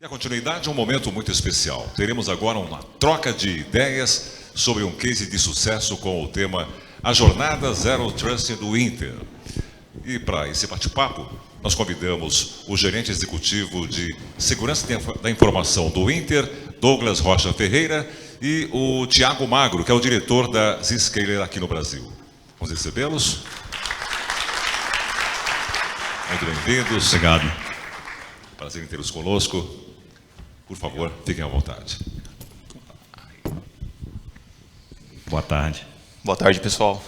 E a continuidade é um momento muito especial. Teremos agora uma troca de ideias sobre um case de sucesso com o tema A Jornada Zero Trust do Inter. E para esse bate-papo, nós convidamos o gerente executivo de Segurança da Informação do Inter, Douglas Rocha Ferreira, e o Thiago Magro, que é o diretor da Zscaler aqui no Brasil. Vamos recebê-los. Muito bem-vindos. Obrigado. Prazer em tê-los conosco. Por favor, fiquem à vontade. Boa tarde. Boa tarde, pessoal.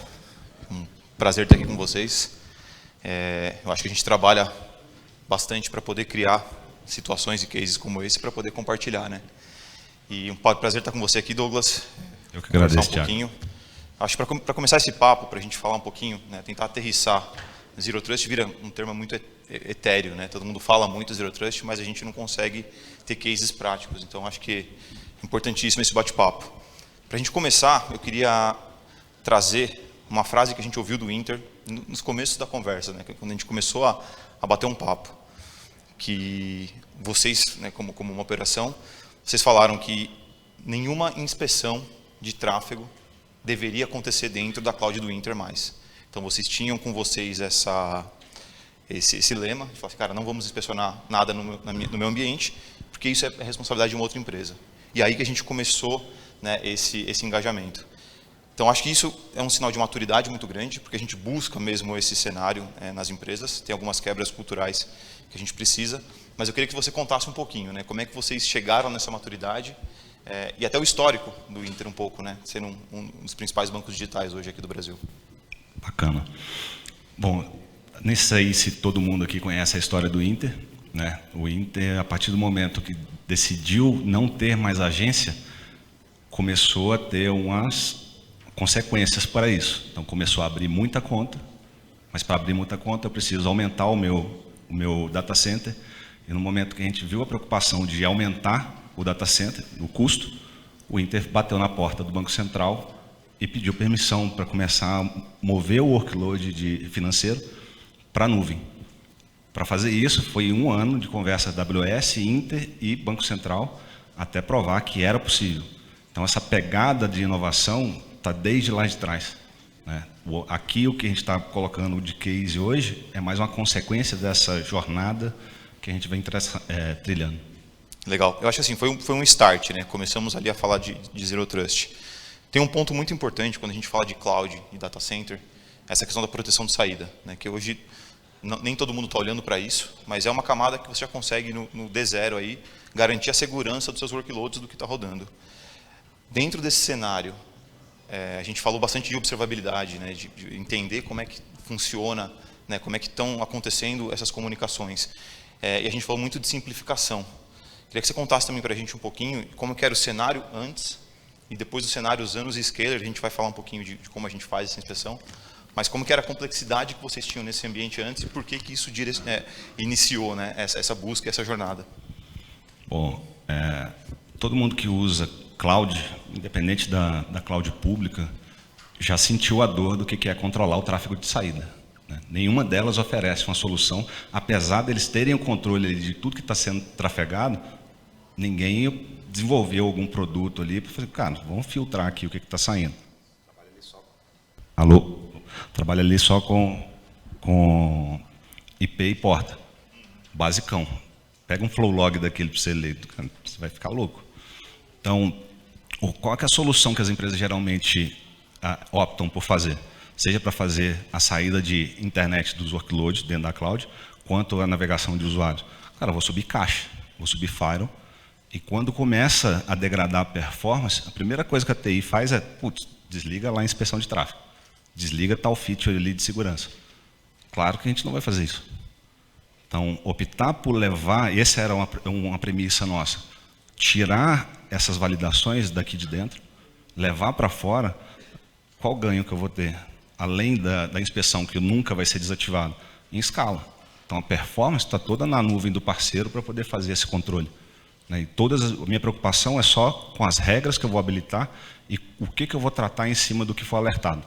Um prazer estar aqui com vocês. Eu acho que a gente trabalha bastante para poder criar situações e cases como esse para poder compartilhar, né? E um prazer estar com você aqui, Douglas. Eu que agradeço, Thiago. Acho que para começar esse papo, para a gente falar um pouquinho, né, tentar aterrissar. Zero Trust vira um termo muito etéreo, né? Todo mundo fala muito Zero Trust, mas a gente não consegue ter cases práticos. Então, acho que é importantíssimo esse bate-papo. Para a gente começar, eu queria trazer uma frase que a gente ouviu do Inter nos começos da conversa, né? Quando a gente começou a bater um papo. Que vocês, né, como uma operação, vocês falaram que nenhuma inspeção de tráfego deveria acontecer dentro da cloud do Inter mais. Então, vocês tinham com vocês esse lema, de falar assim, cara, não vamos inspecionar nada no meu ambiente, porque isso é responsabilidade de uma outra empresa. E aí que a gente começou, né, esse engajamento. Então, acho que isso é um sinal de maturidade muito grande, porque a gente busca mesmo esse cenário nas empresas, tem algumas quebras culturais que a gente precisa, mas eu queria que você contasse um pouquinho, né, como é que vocês chegaram nessa maturidade, e até o histórico do Inter um pouco, né, sendo um dos principais bancos digitais hoje aqui do Brasil. Bacana. Bom, nem sei se todo mundo aqui conhece a história do Inter, né? O Inter, a partir do momento que decidiu não ter mais agência, começou a ter umas consequências para isso. Então, começou a abrir muita conta, mas para abrir muita conta eu preciso aumentar o meu data center. E no momento que a gente viu a preocupação de aumentar o data center, o custo, o Inter bateu na porta do Banco Central e pediu permissão para começar a mover o workload financeiro para a nuvem. Para fazer isso, foi 1 ano de conversa AWS, Inter e Banco Central, até provar que era possível. Então, essa pegada de inovação está desde lá de trás, né? Aqui, o que a gente está colocando de case hoje é mais uma consequência dessa jornada que a gente vem trilhando. Legal. Eu acho assim, foi um start, né? Começamos ali a falar de Zero Trust. Tem um ponto muito importante quando a gente fala de cloud e data center, essa questão da proteção de saída, né? Que hoje nem todo mundo está olhando para isso, mas é uma camada que você já consegue no D0 aí garantir a segurança dos seus workloads do que está rodando. Dentro desse cenário, a gente falou bastante de observabilidade, né? De entender como é que funciona, né? Como é que estão acontecendo essas comunicações. E a gente falou muito de simplificação. Queria que você contasse também para a gente um pouquinho como que era o cenário antes e depois do cenário usando o Zscaler. A gente vai falar um pouquinho de como a gente faz essa inspeção, mas como que era a complexidade que vocês tinham nesse ambiente antes e por que isso iniciou, né, essa busca, essa jornada? Bom, todo mundo que usa cloud, independente da cloud pública, já sentiu a dor do que é controlar o tráfego de saída, né? Nenhuma delas oferece uma solução, apesar deles terem o controle de tudo que está sendo trafegado, ninguém desenvolveu algum produto ali para fazer, cara, vamos filtrar aqui o que está saindo. Alô? Trabalha ali só com IP e porta. Basicão. Pega um flow log daquele para você ler, você vai ficar louco. Então, qual é a solução que as empresas geralmente optam por fazer? Seja para fazer a saída de internet dos workloads dentro da cloud, quanto a navegação de usuários. Cara, eu vou subir cache, vou subir firewall, e quando começa a degradar a performance, a primeira coisa que a TI faz é, putz, desliga lá a inspeção de tráfego. Desliga tal feature ali de segurança. Claro que a gente não vai fazer isso. Então, optar por levar, e essa era uma premissa nossa, tirar essas validações daqui de dentro, levar para fora, qual ganho que eu vou ter? Além da inspeção, que nunca vai ser desativado, em escala. Então, a performance está toda na nuvem do parceiro para poder fazer esse controle. Né? E a minha preocupação é só com as regras que eu vou habilitar e o que eu vou tratar em cima do que for alertado.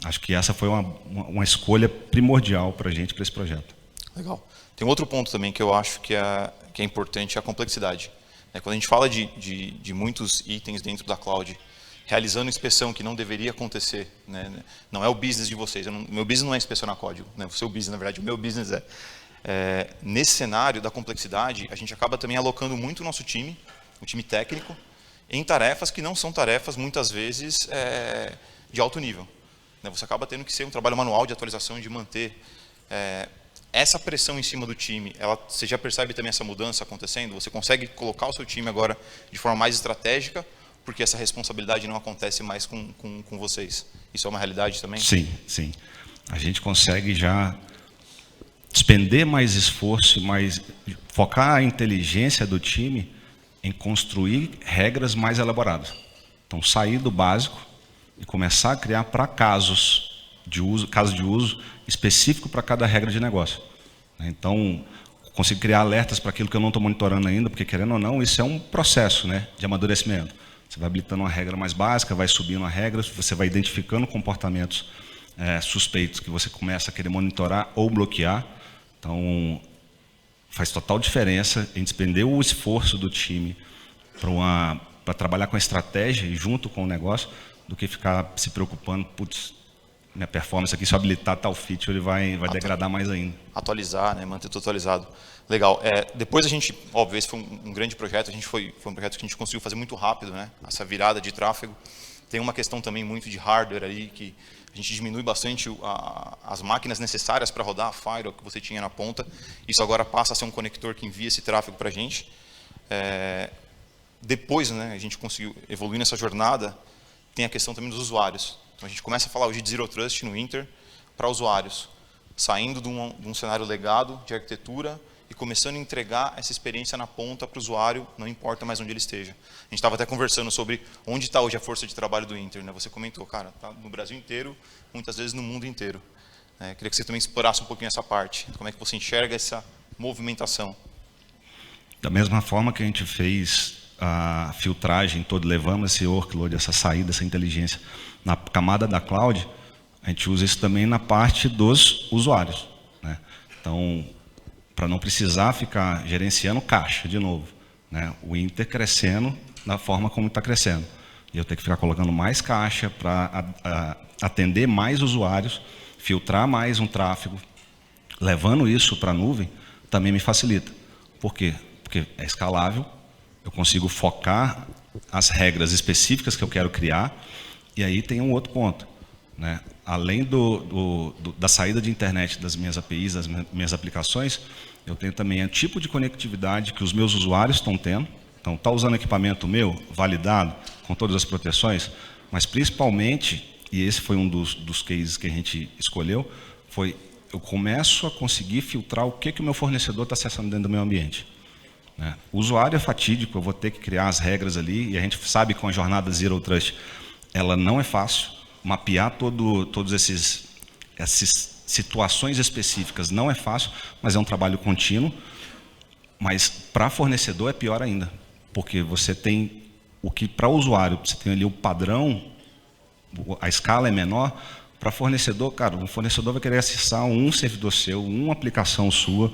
Acho que essa foi uma escolha primordial para a gente, para esse projeto. Legal. Tem um outro ponto também que eu acho que é importante, é a complexidade. Quando a gente fala de muitos itens dentro da cloud, realizando inspeção que não deveria acontecer, né? Não é o business de vocês, meu business não é inspecionar código, né? O seu business, na verdade, o meu business nesse cenário da complexidade, a gente acaba também alocando muito o nosso time, o time técnico, em tarefas que não são tarefas, muitas vezes, de alto nível. Você acaba tendo que ser um trabalho manual de atualização, de manter essa pressão em cima do time. Você já percebe também essa mudança acontecendo? Você consegue colocar o seu time agora de forma mais estratégica, porque essa responsabilidade não acontece mais com vocês. Isso é uma realidade também? Sim, sim. A gente consegue já despender mais esforço, focar a inteligência do time em construir regras mais elaboradas. Então, sair do básico e começar a criar para casos de uso específico para cada regra de negócio. Então, consigo criar alertas para aquilo que eu não estou monitorando ainda, porque, querendo ou não, isso é um processo, né, de amadurecimento. Você vai habilitando uma regra mais básica, vai subindo a regra, você vai identificando comportamentos suspeitos que você começa a querer monitorar ou bloquear. Então, faz total diferença em despender o esforço do time para trabalhar com a estratégia e junto com o negócio, do que ficar se preocupando, putz, minha performance aqui, se eu habilitar tal feature, ele vai degradar mais ainda. Atualizar, né, manter tudo atualizado. Legal. Depois a gente, óbvio, esse foi um grande projeto, foi um projeto que a gente conseguiu fazer muito rápido, né, essa virada de tráfego. Tem uma questão também muito de hardware aí, que a gente diminui bastante as máquinas necessárias para rodar a firewall que você tinha na ponta. Isso agora passa a ser um conector que envia esse tráfego para a gente. Depois, né, a gente conseguiu evoluir nessa jornada, tem a questão também dos usuários. Então, a gente começa a falar hoje de Zero Trust no Inter para usuários, saindo de um cenário legado de arquitetura e começando a entregar essa experiência na ponta para o usuário, não importa mais onde ele esteja. A gente estava até conversando sobre onde está hoje a força de trabalho do Inter, né? Você comentou, cara, está no Brasil inteiro, muitas vezes no mundo inteiro. Queria que você também explorasse um pouquinho essa parte. Como é que você enxerga essa movimentação? Da mesma forma que a gente fez a filtragem toda, levamos esse workload, essa saída, essa inteligência na camada da cloud, a gente usa isso também na parte dos usuários, né? Então, para não precisar ficar gerenciando caixa de novo, né? O Inter crescendo da forma como está crescendo. E eu tenho que ficar colocando mais caixa para atender mais usuários, filtrar mais um tráfego, levando isso para a nuvem, também me facilita. Por quê? Porque é escalável, eu consigo focar as regras específicas que eu quero criar, e aí tem um outro ponto, né? Além da saída de internet das minhas APIs, das minhas aplicações, eu tenho também o tipo de conectividade que os meus usuários estão tendo. Então, está usando equipamento meu, validado, com todas as proteções, mas principalmente, e esse foi um dos cases que a gente escolheu, eu começo a conseguir filtrar o que o meu fornecedor está acessando dentro do meu ambiente. O usuário é fatídico, eu vou ter que criar as regras ali, e a gente sabe que com a jornada Zero Trust, ela não é fácil. Mapear todos essas situações específicas não é fácil, mas é um trabalho contínuo. Mas para fornecedor é pior ainda, porque você tem o que para o usuário, você tem ali o padrão, a escala é menor. Para fornecedor, cara, o fornecedor vai querer acessar um servidor seu, uma aplicação sua,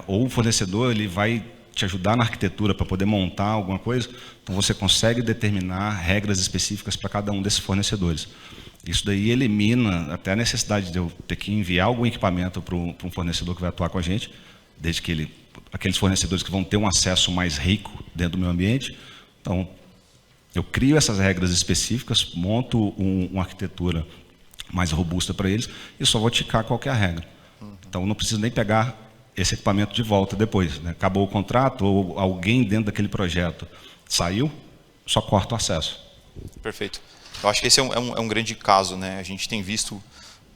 ou o fornecedor ele vai te ajudar na arquitetura para poder montar alguma coisa, então você consegue determinar regras específicas para cada um desses fornecedores. Isso daí elimina até a necessidade de eu ter que enviar algum equipamento para um fornecedor que vai atuar com a gente, desde que aqueles fornecedores que vão ter um acesso mais rico dentro do meu ambiente. Então, eu crio essas regras específicas, monto uma arquitetura mais robusta para eles e só vou ticar qualquer regra. Então, eu não preciso nem pegar esse equipamento de volta depois, né? Acabou o contrato ou alguém dentro daquele projeto saiu, só corta o acesso. Perfeito. Eu acho que esse é um grande caso, né? A gente tem visto,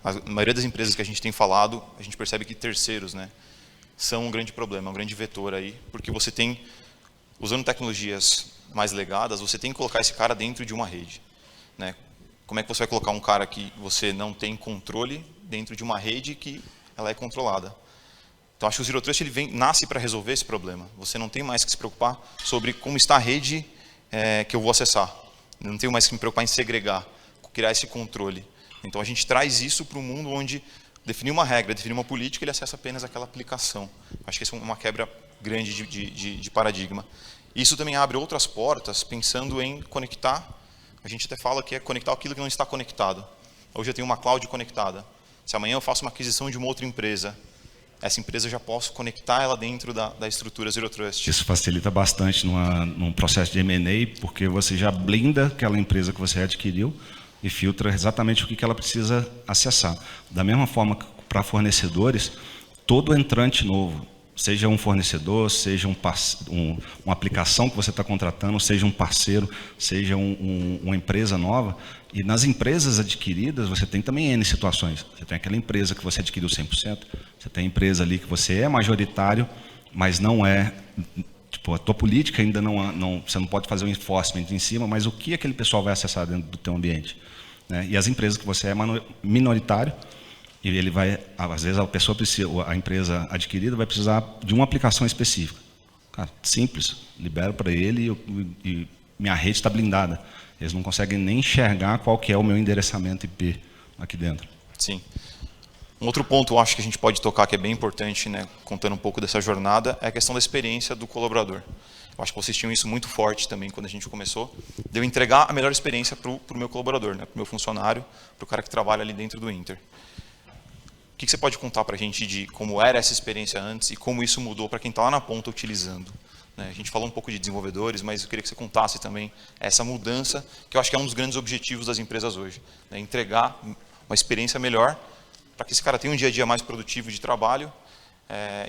a maioria das empresas que a gente tem falado, a gente percebe que terceiros, né, são um grande problema, um grande vetor aí, porque você tem, usando tecnologias mais legadas, você tem que colocar esse cara dentro de uma rede, né? Como é que você vai colocar um cara que você não tem controle dentro de uma rede que ela é controlada? Então, acho que o Zero Trust nasce para resolver esse problema. Você não tem mais que se preocupar sobre como está a rede que eu vou acessar. Não tenho mais que me preocupar em segregar, criar esse controle. Então, a gente traz isso para um mundo onde definir uma regra, definir uma política, ele acessa apenas aquela aplicação. Acho que isso é uma quebra grande de paradigma. Isso também abre outras portas, pensando em conectar. A gente até fala que é conectar aquilo que não está conectado. Hoje eu tenho uma cloud conectada. Se amanhã eu faço uma aquisição de uma outra empresa, essa empresa eu já posso conectar ela dentro da estrutura Zero Trust. Isso facilita bastante num processo de M&A, porque você já blinda aquela empresa que você adquiriu e filtra exatamente o que ela precisa acessar. Da mesma forma que para fornecedores, todo entrante novo, seja um fornecedor, seja uma aplicação que você está contratando, seja um parceiro, seja uma empresa nova, e nas empresas adquiridas você tem também N situações. Você tem aquela empresa que você adquiriu 100%, você tem a empresa ali que você é majoritário, mas não é, tipo, a tua política ainda não, você não pode fazer um enforcement em cima, mas o que aquele pessoal vai acessar dentro do teu ambiente, né? E as empresas que você é minoritário, e ele vai, às vezes a empresa adquirida vai precisar de uma aplicação específica. Cara, simples, libero para ele e minha rede está blindada. Eles não conseguem nem enxergar qual que é o meu endereçamento IP aqui dentro. Sim. Um outro ponto, eu acho que a gente pode tocar, que é bem importante, né, contando um pouco dessa jornada, é a questão da experiência do colaborador. Eu acho que vocês tinham isso muito forte também quando a gente começou, de eu entregar a melhor experiência para o meu colaborador, né, para o meu funcionário, para o cara que trabalha ali dentro do Inter. O que você pode contar para a gente de como era essa experiência antes e como isso mudou para quem está lá na ponta utilizando? A gente falou um pouco de desenvolvedores, mas eu queria que você contasse também essa mudança, que eu acho que é um dos grandes objetivos das empresas hoje. Né? Entregar uma experiência melhor para que esse cara tenha um dia a dia mais produtivo de trabalho.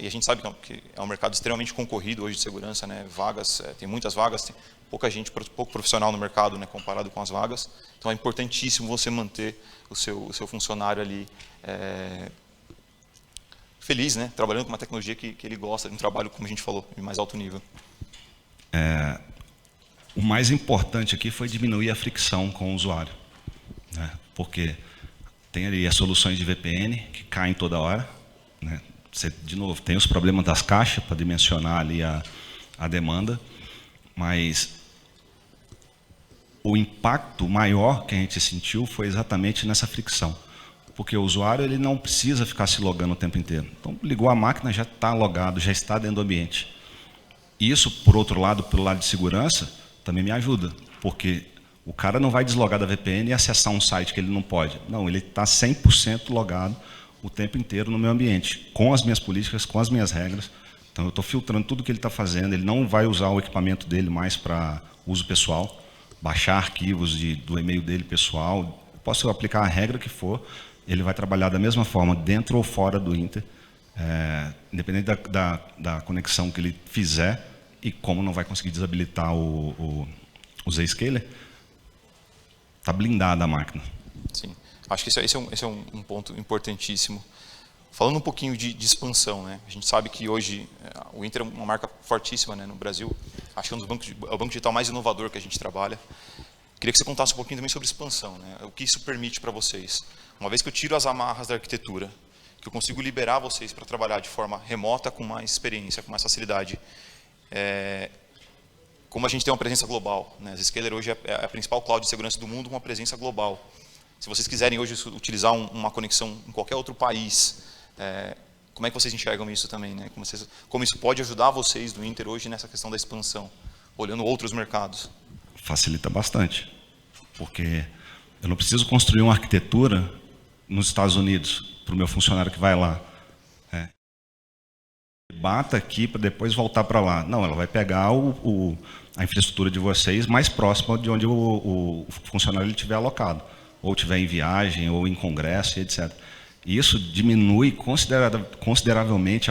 E a gente sabe que é um mercado extremamente concorrido hoje de segurança, né? Vagas, tem muitas vagas, tem pouca gente, pouco profissional no mercado, né, comparado com as vagas. Então é importantíssimo você manter o seu funcionário ali feliz, né, trabalhando com uma tecnologia que ele gosta, de um trabalho, como a gente falou, de mais alto nível. O mais importante aqui foi diminuir a fricção com o usuário, né? Porque tem ali as soluções de VPN que caem toda hora, né? Você, de novo, tem os problemas das caixas para dimensionar ali a demanda, mas o impacto maior que a gente sentiu foi exatamente nessa fricção. Porque o usuário ele não precisa ficar se logando o tempo inteiro. Então, ligou a máquina, já está logado, já está dentro do ambiente. E isso, por outro lado, pelo lado de segurança, também me ajuda. Porque o cara não vai deslogar da VPN e acessar um site que ele não pode. Não, ele está 100% logado o tempo inteiro no meu ambiente, com as minhas políticas, com as minhas regras. Então, eu estou filtrando tudo que ele está fazendo. Ele não vai usar o equipamento dele mais para uso pessoal, baixar arquivos do e-mail dele pessoal. Posso aplicar a regra que for, ele vai trabalhar da mesma forma, dentro ou fora do Inter, independente da conexão que ele fizer, e como não vai conseguir desabilitar o Zscaler, está blindada a máquina. Sim, acho que esse é um ponto importantíssimo. Falando um pouquinho de expansão, né? A gente sabe que hoje o Inter é uma marca fortíssima, né, no Brasil. Acho que é o banco digital mais inovador que a gente trabalha. Queria que você contasse um pouquinho também sobre expansão, né? O que isso permite para vocês. Uma vez que eu tiro as amarras da arquitetura, que eu consigo liberar vocês para trabalhar de forma remota, com mais experiência, com mais facilidade. Como a gente tem uma presença global, né? A Zscaler hoje é a principal cloud de segurança do mundo com uma presença global. Se vocês quiserem hoje utilizar uma conexão em qualquer outro país, como é que vocês enxergam isso também, né? Como isso pode ajudar vocês do Inter hoje nessa questão da expansão, olhando outros mercados? Facilita bastante, porque eu não preciso construir uma arquitetura nos Estados Unidos para o meu funcionário que vai lá. Bata aqui para depois voltar para lá. Não, ela vai pegar a infraestrutura de vocês mais próxima de onde o funcionário estiver alocado, ou estiver em viagem, ou em congresso, etc. E isso diminui consideravelmente,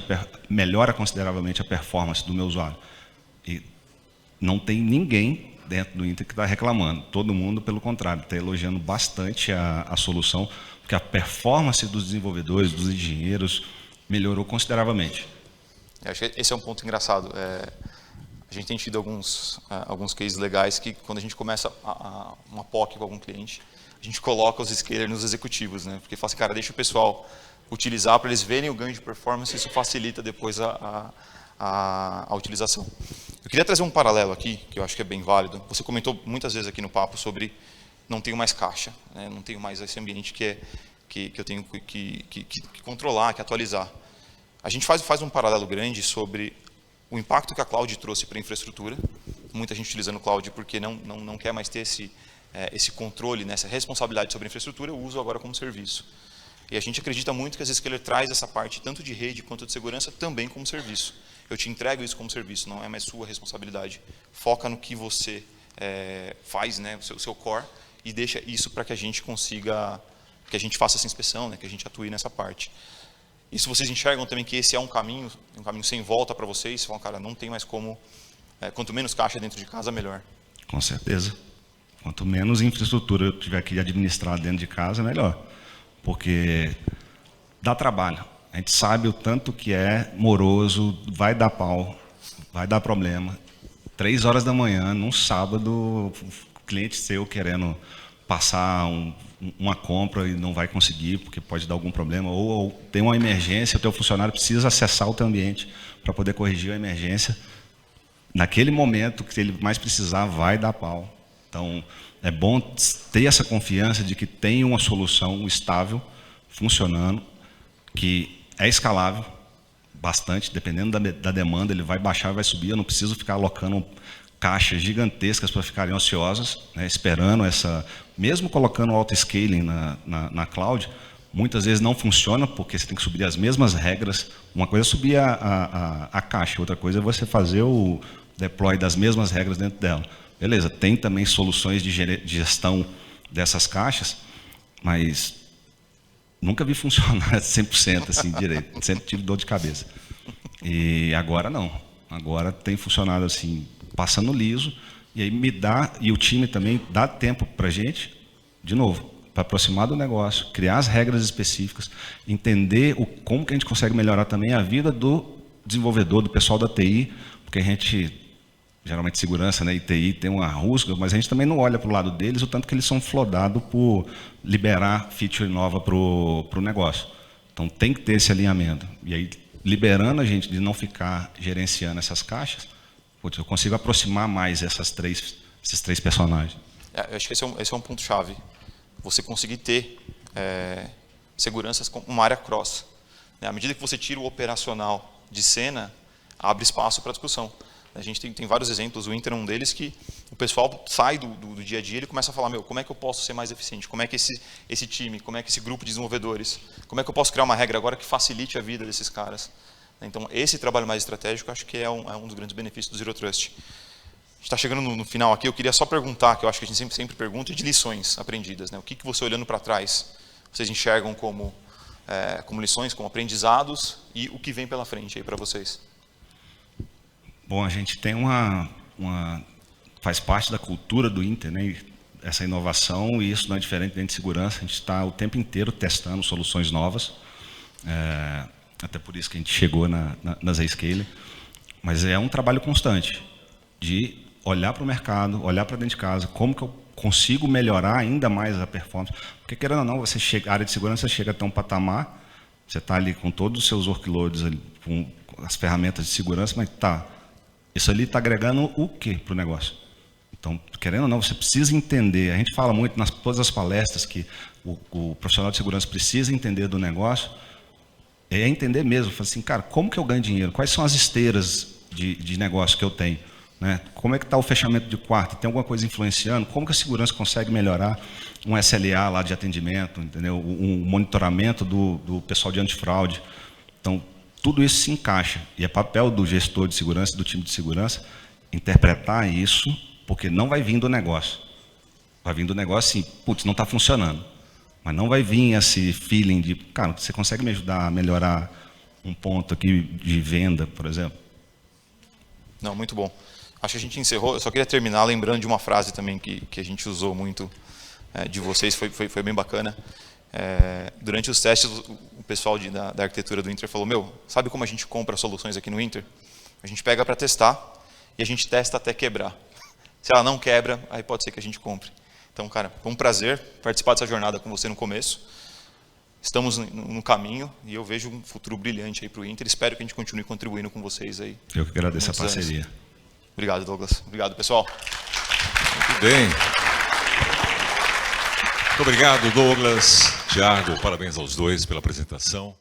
melhora consideravelmente a performance do meu usuário. E não tem ninguém dentro do Inter que está reclamando. Todo mundo, pelo contrário, está elogiando bastante a solução, porque a performance dos desenvolvedores, dos engenheiros, melhorou consideravelmente. Eu acho que esse é um ponto engraçado. A gente tem tido alguns cases legais que, quando a gente começa uma POC com algum cliente, a gente coloca os Zscaler nos executivos, né? Porque fala assim, cara, deixa o pessoal utilizar para eles verem o ganho de performance, e isso facilita depois a utilização. Eu queria trazer um paralelo aqui, que eu acho que é bem válido. Você comentou muitas vezes aqui no papo sobre não tenho mais caixa, né? Não tenho mais esse ambiente que que eu tenho que controlar, que atualizar. A gente faz um paralelo grande sobre o impacto que a cloud trouxe para a infraestrutura. Muita gente utilizando cloud porque não quer mais ter esse controle, essa responsabilidade sobre a infraestrutura, eu uso agora como serviço. E a gente acredita muito que a Zscaler traz essa parte tanto de rede quanto de segurança também como serviço. Eu te entrego isso como serviço, não é mais sua responsabilidade. Foca no que você faz, o seu core, e deixa isso para que a gente consiga, que a gente faça essa inspeção, que a gente atue nessa parte. Isso vocês enxergam também que esse é um caminho sem volta para vocês? Vocês falam, cara, não tem mais como, quanto menos caixa dentro de casa, melhor. Com certeza. Quanto menos infraestrutura eu tiver que administrar dentro de casa, melhor. Porque dá trabalho. A gente sabe o tanto que é moroso, vai dar pau, vai dar problema. 3 horas da manhã, num sábado, cliente seu querendo passar uma compra e não vai conseguir porque pode dar algum problema, ou tem uma emergência, o teu funcionário precisa acessar o teu ambiente para poder corrigir a emergência. Naquele momento que ele mais precisar, vai dar pau. Então, é bom ter essa confiança de que tem uma solução estável, funcionando, que é escalável bastante, dependendo da demanda, ele vai baixar, vai subir, eu não preciso ficar alocando caixas gigantescas para ficarem ociosas, esperando essa... Mesmo colocando o auto-scaling na cloud, muitas vezes não funciona, porque você tem que subir as mesmas regras. Uma coisa é subir a caixa, outra coisa é você fazer o deploy das mesmas regras dentro dela. Beleza, tem também soluções de gestão dessas caixas, mas nunca vi funcionar 100% assim direito, sempre tive dor de cabeça. E agora não, agora tem funcionado assim, passando liso, e aí e o time também dá tempo para a gente, de novo, para aproximar do negócio, criar as regras específicas, entender como que a gente consegue melhorar também a vida do desenvolvedor, do pessoal da TI, porque a gente, geralmente segurança, e TI tem uma rusga, mas a gente também não olha para o lado deles, o tanto que eles são flodados por liberar feature nova para o negócio. Então tem que ter esse alinhamento. E aí, liberando a gente de não ficar gerenciando essas caixas, eu consigo aproximar mais esses três personagens. Eu acho que esse é um ponto-chave. Você conseguir ter seguranças como uma área cross. À medida que você tira o operacional de cena, abre espaço para discussão. A gente tem vários exemplos, o Inter é um deles, que o pessoal sai do dia a dia e começa a falar, como é que eu posso ser mais eficiente? Como é que esse time, como é que esse grupo de desenvolvedores, como é que eu posso criar uma regra agora que facilite a vida desses caras? Então, esse trabalho mais estratégico, acho que é um dos grandes benefícios do Zero Trust. A gente está chegando no final aqui, eu queria só perguntar, que eu acho que a gente sempre pergunta, de lições aprendidas. O que você, olhando para trás, vocês enxergam como lições, como aprendizados, e o que vem pela frente aí para vocês? Bom, a gente tem faz parte da cultura do Inter, essa inovação, e isso não é diferente dentro de segurança. A gente está o tempo inteiro testando soluções novas, até por isso que a gente chegou na Zscaler. Mas é um trabalho constante de olhar para o mercado, olhar para dentro de casa, como que eu consigo melhorar ainda mais a performance. Porque, querendo ou não, a área de segurança chega até um patamar, você está ali com todos os seus workloads, ali, com as ferramentas de segurança, mas isso ali está agregando o quê para o negócio? Então, querendo ou não, você precisa entender. A gente fala muito nas todas as palestras que o profissional de segurança precisa entender do negócio. É entender mesmo, falar assim, cara, como que eu ganho dinheiro? Quais são as esteiras de negócio que eu tenho? Como é que está o fechamento de quarto? Tem alguma coisa influenciando? Como que a segurança consegue melhorar um SLA lá de atendimento, entendeu? Um monitoramento do pessoal de antifraude? Então, tudo isso se encaixa. E é papel do gestor de segurança, do time de segurança, interpretar isso, porque não vai vir do negócio. Vai vir do negócio assim, putz, não está funcionando. Mas não vai vir esse feeling de, cara, você consegue me ajudar a melhorar um ponto aqui de venda, por exemplo? Não, muito bom. Acho que a gente encerrou. Eu só queria terminar lembrando de uma frase também que a gente usou muito de vocês, foi bem bacana. Durante os testes, o pessoal da arquitetura do Inter falou, sabe como a gente compra soluções aqui no Inter? A gente pega para testar e a gente testa até quebrar. Se ela não quebra, aí pode ser que a gente compre. Então, cara, foi um prazer participar dessa jornada com você no começo. Estamos no caminho e eu vejo um futuro brilhante aí para o Inter. Espero que a gente continue contribuindo com vocês aí. Eu que agradeço a parceria. Anos. Obrigado, Douglas. Obrigado, pessoal. Muito bem. Muito obrigado, Douglas. Tiago, parabéns aos dois pela apresentação.